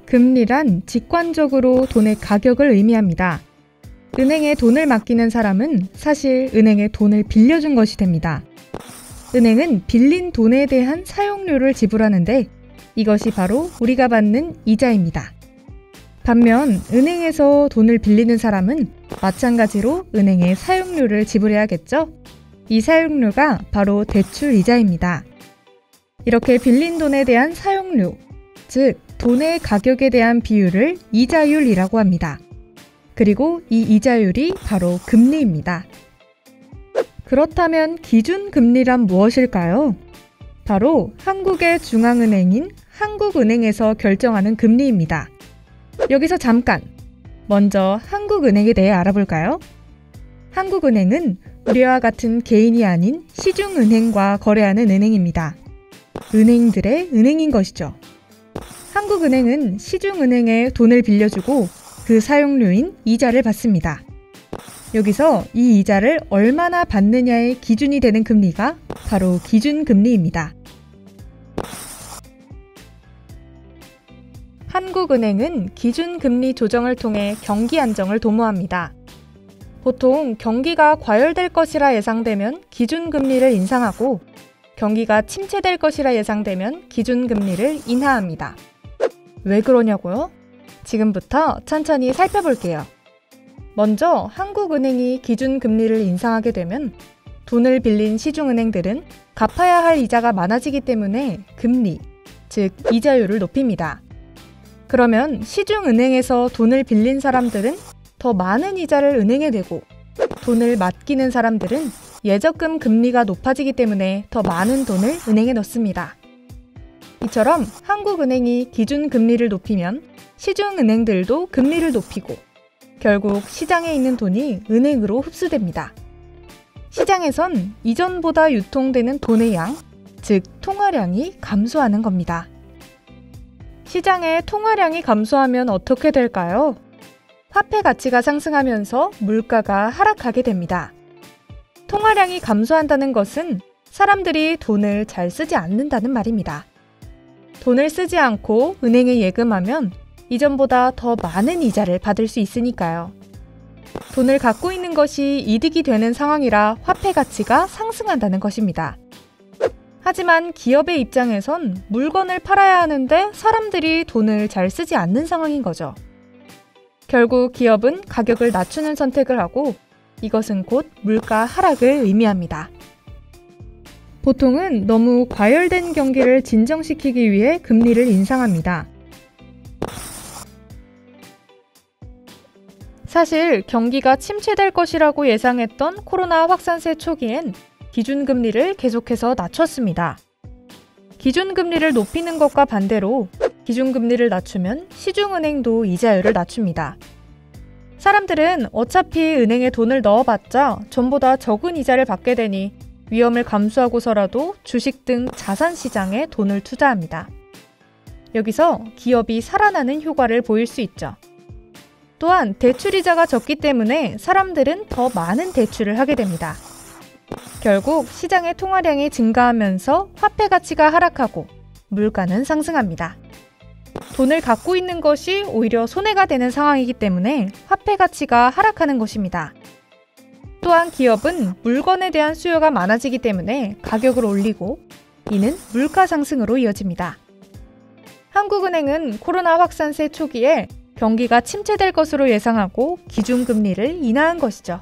금리란 직관적으로 돈의 가격을 의미합니다. 은행에 돈을 맡기는 사람은 사실 은행에 돈을 빌려준 것이 됩니다. 은행은 빌린 돈에 대한 사용료를 지불하는데 이것이 바로 우리가 받는 이자입니다. 반면 은행에서 돈을 빌리는 사람은 마찬가지로 은행에 사용료를 지불해야겠죠? 이 사용료가 바로 대출 이자입니다. 이렇게 빌린 돈에 대한 사용료, 즉 돈의 가격에 대한 비율을 이자율이라고 합니다. 그리고 이 이자율이 바로 금리입니다. 그렇다면 기준금리란 무엇일까요? 바로 한국의 중앙은행인 한국은행에서 결정하는 금리입니다. 여기서 잠깐! 먼저 한국은행에 대해 알아볼까요? 한국은행은 우리와 같은 개인이 아닌 시중은행과 거래하는 은행입니다. 은행들의 은행인 것이죠. 한국은행은 시중은행에 돈을 빌려주고 그 사용료인 이자를 받습니다. 여기서 이 이자를 얼마나 받느냐의 기준이 되는 금리가 바로 기준금리입니다. 한국은행은 기준금리 조정을 통해 경기 안정을 도모합니다. 보통 경기가 과열될 것이라 예상되면 기준금리를 인상하고 경기가 침체될 것이라 예상되면 기준금리를 인하합니다. 왜 그러냐고요? 지금부터 천천히 살펴볼게요. 먼저 한국은행이 기준금리를 인상하게 되면 돈을 빌린 시중은행들은 갚아야 할 이자가 많아지기 때문에 금리, 즉 이자율을 높입니다. 그러면 시중은행에서 돈을 빌린 사람들은 더 많은 이자를 은행에 내고 돈을 맡기는 사람들은 예적금 금리가 높아지기 때문에 더 많은 돈을 은행에 넣습니다. 이처럼 한국은행이 기준금리를 높이면 시중은행들도 금리를 높이고 결국 시장에 있는 돈이 은행으로 흡수됩니다. 시장에선 이전보다 유통되는 돈의 양, 즉 통화량이 감소하는 겁니다. 시장의 통화량이 감소하면 어떻게 될까요? 화폐 가치가 상승하면서 물가가 하락하게 됩니다. 통화량이 감소한다는 것은 사람들이 돈을 잘 쓰지 않는다는 말입니다. 돈을 쓰지 않고 은행에 예금하면 이전보다 더 많은 이자를 받을 수 있으니까요. 돈을 갖고 있는 것이 이득이 되는 상황이라 화폐 가치가 상승한다는 것입니다. 하지만 기업의 입장에선 물건을 팔아야 하는데 사람들이 돈을 잘 쓰지 않는 상황인 거죠. 결국 기업은 가격을 낮추는 선택을 하고 이것은 곧 물가 하락을 의미합니다. 보통은 너무 과열된 경기를 진정시키기 위해 금리를 인상합니다. 사실 경기가 침체될 것이라고 예상했던 코로나 확산세 초기엔 기준금리를 계속해서 낮췄습니다. 기준금리를 높이는 것과 반대로 기준금리를 낮추면 시중은행도 이자율을 낮춥니다. 사람들은 어차피 은행에 돈을 넣어봤자 전보다 적은 이자를 받게 되니 위험을 감수하고서라도 주식 등 자산시장에 돈을 투자합니다. 여기서 기업이 살아나는 효과를 보일 수 있죠. 또한 대출이자가 적기 때문에 사람들은 더 많은 대출을 하게 됩니다. 결국 시장의 통화량이 증가하면서 화폐 가치가 하락하고 물가는 상승합니다. 돈을 갖고 있는 것이 오히려 손해가 되는 상황이기 때문에 화폐 가치가 하락하는 것입니다. 또한 기업은 물건에 대한 수요가 많아지기 때문에 가격을 올리고 이는 물가 상승으로 이어집니다. 한국은행은 코로나 확산세 초기에 경기가 침체될 것으로 예상하고 기준금리를 인하한 것이죠.